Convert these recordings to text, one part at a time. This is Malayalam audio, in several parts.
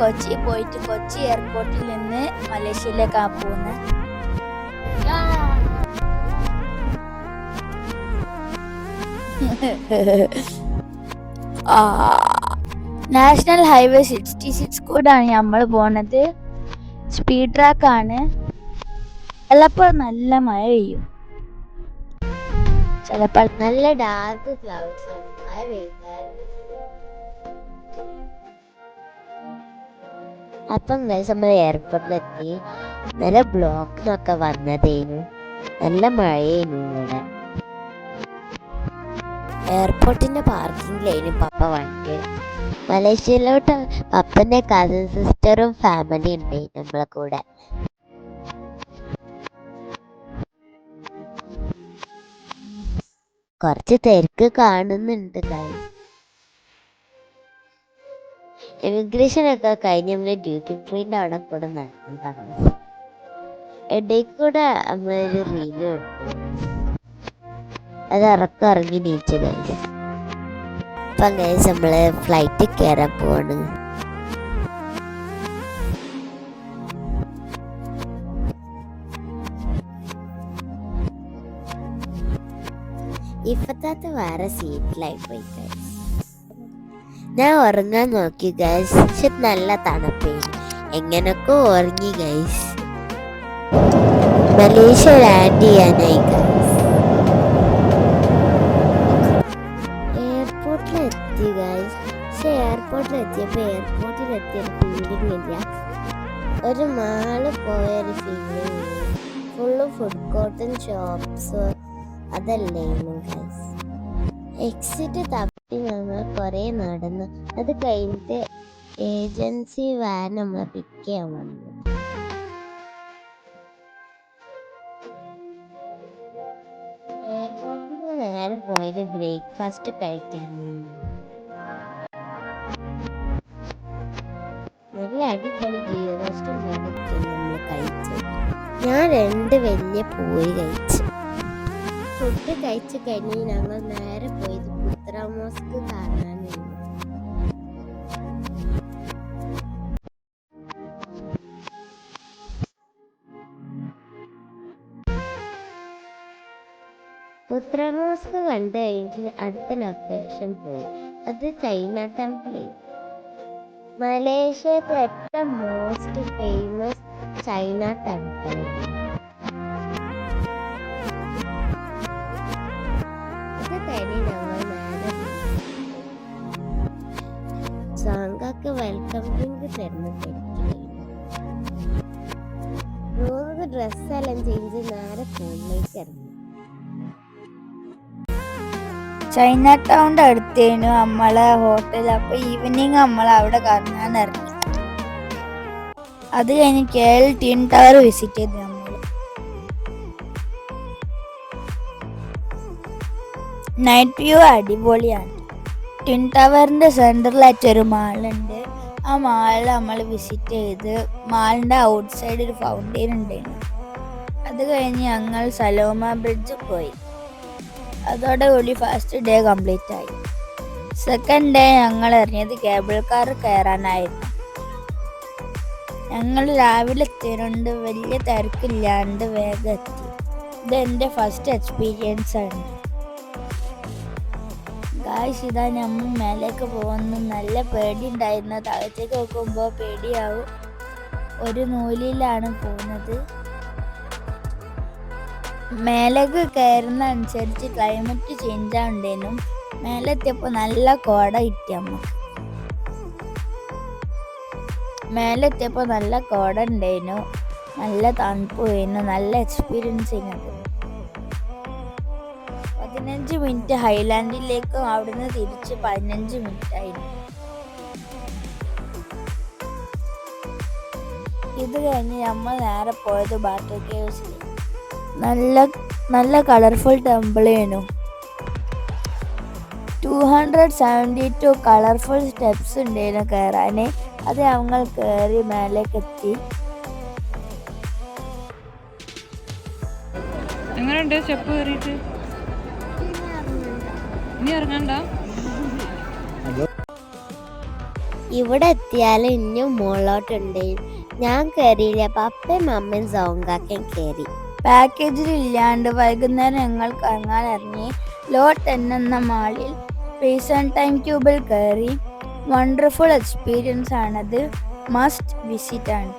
കൊച്ചി പോയിട്ട് കൊച്ചി എയർപോർട്ടിൽ നിന്ന് മലേഷ്യയിലേക്കാണ് പോകുന്നത്. നാഷണൽ ഹൈവേ 66 കൂടാണ് നമ്മൾ പോണത്. സ്പീഡ് ട്രാക്കാണ്. ചിലപ്പോൾ നല്ല മഴ പെയ്യും, ചിലപ്പോൾ നല്ല ഡാർക്ക് ക്ലൗഡ്സ് ആണ്. മഴ പെയ്താൽ അപ്പം നമ്മൾ എയർപോർട്ടിലെത്തി. നല്ല ബ്ലോക്കിനൊക്കെ വന്നതേനു, നല്ല മഴയേനു ഇവിടെ. എയർപോർട്ടിന്റെ പാർക്കിങ്ങിലേനു പപ്പ വണ്ടി. മലേഷ്യയിലോട്ട് പപ്പന്റെ കസിൻ സിസ്റ്ററും ഫാമിലി ഉണ്ട് നമ്മളെ കൂടെ. കുറച്ച് തിരക്ക് കാണുന്നുണ്ട്. ഇമിഗ്രേഷൻ ഒക്കെ കഴിഞ്ഞ് നമ്മള് ഡ്യൂട്ടി ഫ്രീന്റെ അവിടെ കൂടെ നടന്നതാണ്. ഇടയിൽ കൂടെ നമ്മളൊരു റീല് അത് ഇറങ്ങി നീച്ചു കഴിഞ്ഞു. അപ്പൊ ഗൈസ് നമ്മള് ഫ്ലൈറ്റ് കയറാൻ പോവാണ്. ഇപ്പത്തെ വേറെ സീറ്റിലായി പോയി ഗൈസ്. ഞാൻ ഉറങ്ങാൻ നോക്കി ഗൈസ്, പക്ഷെ നല്ല തണുപ്പേന്. എങ്ങനൊക്കെ ഉറങ്ങി ഗൈസ്. മലേഷ്യ ലാൻഡ് ചെയ്യാനായി ഗൈസ്. എയർപോർട്ടിലെത്തി ഗൈസ്. പക്ഷെ എയർപോർട്ടിലെത്തിയപ്പോൾ എയർപോർട്ടിലെത്തിയൊരു ഫീലിംഗ് ഇല്ല. ഒരു മാള് പോയൊരു ഫീലിംഗ്. ഫുള്ള് ഫുഡ് കോർട്ടും ഷോപ്സ് അതല്ലേന്നു ഗൈസ്. എക്സിറ്റ് തപ്പി ഞങ്ങൾ കുറെ നടന്നു. അത് കഴിഞ്ഞിട്ട് ഏജൻസി വാൻ നമ്മളെ പിക്ക് ചെയ്യാൻ വന്നു. എയർപോർട്ടിൽ നേരെ പോയത് ബ്രേക്ക്ഫാസ്റ്റ് കഴിക്കാൻ. നല്ല അടിപൊളി ഗീ റോസ്റ്റും നമ്മൾ കഴിച്ചു. ഞാൻ 2 വലിയ പൂരി കഴിച്ചു. ഫുഡ് കഴിച്ചു കഴിഞ്ഞ് ഞങ്ങൾ നേരെ പോയത് പുത്ര മോസ്ക് കാണാനായിരുന്നു. പുത്ര മോസ്ക് കണ്ടു കഴിഞ്ഞിട്ട് അടുത്ത ലൊക്കേഷൻ പോയി. അത് ചൈന ടെമ്പിൾ. മലേഷ്യയിലെ ഏറ്റവും മോസ്റ്റ് ഫേമസ് ചൈന ടെമ്പിൾ. സാങ്കാക്ക് വെൽക്കം ഡ്രിങ്ക് തരുന്ന തിരക്കിലായിരുന്നു. 3 ഡ്രസ്സെല്ലാം ചേഞ്ച് നേരെ ഫോണിലേക്ക് ഇറങ്ങി. ചൈന ടൗണിന്റെ അടുത്തേനു നമ്മളെ ഹോട്ടൽ. അപ്പൊ ഈവനിങ് നമ്മൾ അവിടെ കറങ്ങാൻ ഇറങ്ങി. അത് കഴിഞ്ഞ് KL ട്വിൻ ടവർ വിസിറ്റ് ചെയ്ത് നമ്മൾ. നൈറ്റ് വ്യൂ അടിപൊളിയാണ്. ട്വിൻ ടവറിന്റെ സെന്ററിലായിട്ടൊരു മാളുണ്ട്. ആ മാളിൽ നമ്മൾ വിസിറ്റ് ചെയ്ത് മാളിന്റെ ഔട്ട് സൈഡ് ഒരു ഫൗണ്ടെയിൻ ഉണ്ടായിരുന്നു. അത് കഴിഞ്ഞ് ഞങ്ങൾ സലോമ ബ്രിഡ്ജ് പോയി. അതോടുകൂടി ഫസ്റ്റ് ഡേ കംപ്ലീറ്റ് ആയി. സെക്കൻഡ് ഡേ ഞങ്ങൾ ഇറങ്ങിയത് കേബിൾ കാർ കയറാനായിരുന്നു. ഞങ്ങൾ രാവിലെ എത്തിയതുകൊണ്ട് വലിയ തിരക്കില്ലാണ്ട് വേഗം എത്തി. ഇത് എൻ്റെ ഫസ്റ്റ് എക്സ്പീരിയൻസ് ആണ് ഗായ്സ്. ഇതാ നമ്മൾ മേലേക്ക് പോകുന്നു. നല്ല പേടി ഉണ്ടായിരുന്നു. താഴത്തേക്ക് നോക്കുമ്പോൾ പേടിയാവും. ഒരു നൂലിലാണ് പോകുന്നത്. മേലേക്ക് കയറുന്ന അനുസരിച്ച് ക്ലൈമറ്റ് ചേഞ്ച് ആവുണ്ടേനും. മേലെത്തിയപ്പോൾ നല്ല കോട കിട്ടി നമുക്ക്. മേലെത്തിയപ്പോൾ നല്ല കോട ഉണ്ടായിരുന്നു. നല്ല തണുപ്പ് വരുന്നു. നല്ല എക്സ്പീരിയൻസ് ചെയ്യുന്നത്. 15 മിനിറ്റ് ഹൈലാൻഡിലേക്കും അവിടുന്ന് തിരിച്ച് 15 മിനിറ്റ് ആയിരുന്നു. ഇത് കഴിഞ്ഞ് നമ്മൾ നേരെ പോയത് ബാട്ടർ കേവ്സിൽ. നല്ല കളർഫുൾ ടെമ്പിളായിരുന്നു. 272 കളർഫുൾ സ്റ്റെപ്സ് ഉണ്ടായിരുന്നു കയറാൻ. അത് ഞങ്ങൾ കയറി മേലേക്ക് എത്തി. എങ്ങനെയുണ്ട് സ്റ്റെപ്പ് കയറിയിട്ട്? ഇനി ഇറങ്ങണ്ട. ഇവിടെ എത്തിയാലും ഇനിയും മുകളിലോട്ടുണ്ട്. ഞാൻ കയറിയില്ല, പപ്പയും അമ്മയും സൗങ്കാക്കയും കയറി. പാക്കേജിൽ ഇല്ലാണ്ട് വൈകുന്നേരം ഞങ്ങൾ കറങ്ങാൻ ഇറങ്ങി. ലോ 10 എന്ന മാളിൽ റീസൺ ടൈം ക്യൂബിൽ കയറി. വണ്ടർഫുൾ എക്സ്പീരിയൻസ് ആണത്, മസ്റ്റ് വിസിറ്റ് ആണ്.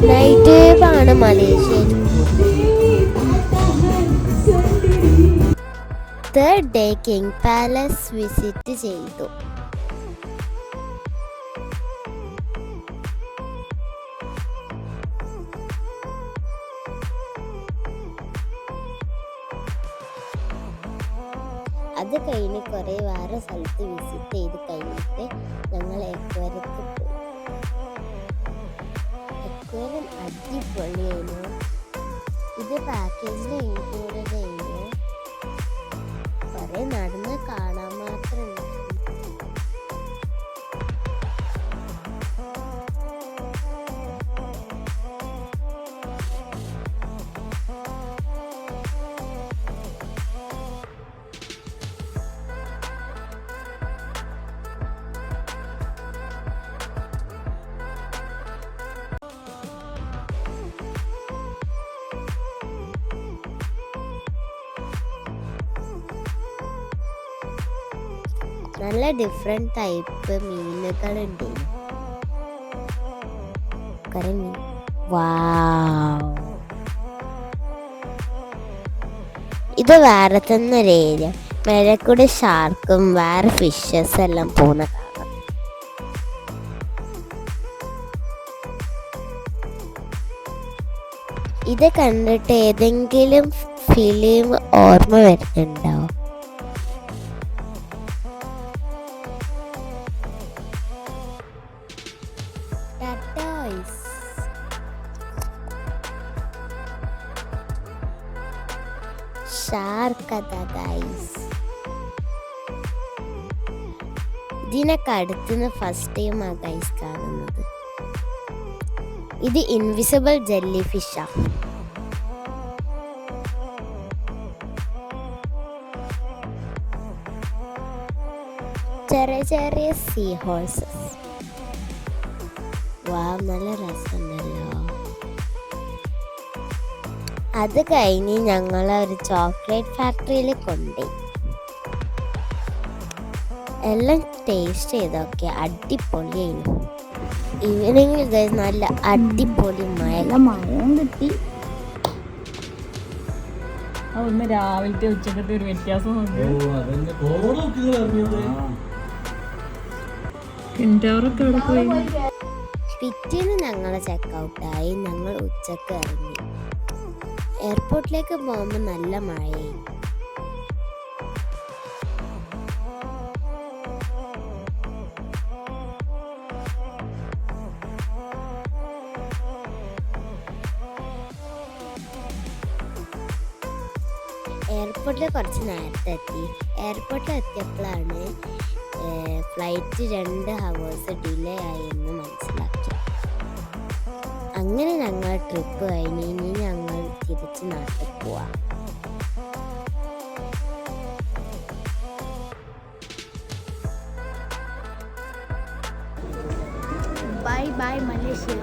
നൈറ്റ് ആണ് മലേഷ്യയിൽ. Third day king palace visit ചെയ്തു. അത് കഴിഞ്ഞ് കുറെ വേറെ സ്ഥലത്ത് വിസിറ്റ് ചെയ്ത് കഴിഞ്ഞിട്ട് ഞങ്ങൾ എക്വേറിയത്തിൽ പോയി. എക്വേറിയം അടിപൊളിയായിരുന്നു. ഇത് പാക്കേജിൽ ഇൻക്ലൂഡഡ് ആയിരുന്നു. കുറെ നടന്ന് കാണാൻ മാത്രം നല്ല ഡിഫറെന്റ് ടൈപ്പ് മീനുകളുണ്ട്. കരമീൻ. വാവ്, ഇത് വേറെ തന്നെ ഒരു ഏരിയ. മേലെ കൂടെ ഷാർക്കും വേറെ ഫിഷസ് എല്ലാം പോകുന്ന കാണാം. ഇത് കണ്ടിട്ട് ഏതെങ്കിലും ഫിലിം ഓർമ്മ വരുന്നുണ്ടോ? ഷാർക്കതാ ഗൈസ്. ഇതിനൊക്കെ അടുത്തുനിന്ന് ഫസ്റ്റ് ടൈം ആ ഗൈസ് കാണുന്നത്. ഇത് ഇൻവിസിബിൾ ജെല്ലി ഫിഷാ. ചെറിയ ചെറിയ സീ ഹോഴ്സസ്. വാവ്, നല്ല രസമുണ്ടല്ലോ. അത് കഴിഞ്ഞ് ഞങ്ങൾ ഒരു ചോക്ലേറ്റ് ഫാക്ടറിയിൽ കൊണ്ടുപോയി. എല്ലാം ടേസ്റ്റ് ചെയ്തൊക്കെ അടിപൊളിയായിരുന്നു. ഈവനിങ്ങിൽ നല്ല അടിപൊളി മഴയും കിട്ടി. ഒന്ന് രാവിലത്തെ ഉച്ചക്കത്തെ ഒരു വ്യത്യാസം പിറ്റേന്ന് ഞങ്ങൾ ചെക്കൗട്ടായി. ഞങ്ങൾ ഉച്ചക്ക് ഇറങ്ങി. എയർപോർട്ടിലേക്ക് പോകുമ്പോൾ നല്ല മഴയായി. എയർപോർട്ടിൽ കുറച്ച് നേരത്തെ എത്തി. എയർപോർട്ടിൽ എത്തിയപ്പോഴാണ് ഫ്ലൈറ്റ് 2 hours ഡിലേ ആയെന്ന് മനസ്സിലാക്കി. അങ്ങനെ ഞങ്ങൾ ട്രിപ്പ് കഴിഞ്ഞ് ഇനി ഞങ്ങൾ തിരിച്ച് നാട്ടിൽ പോവാം. Bye bye Malaysia.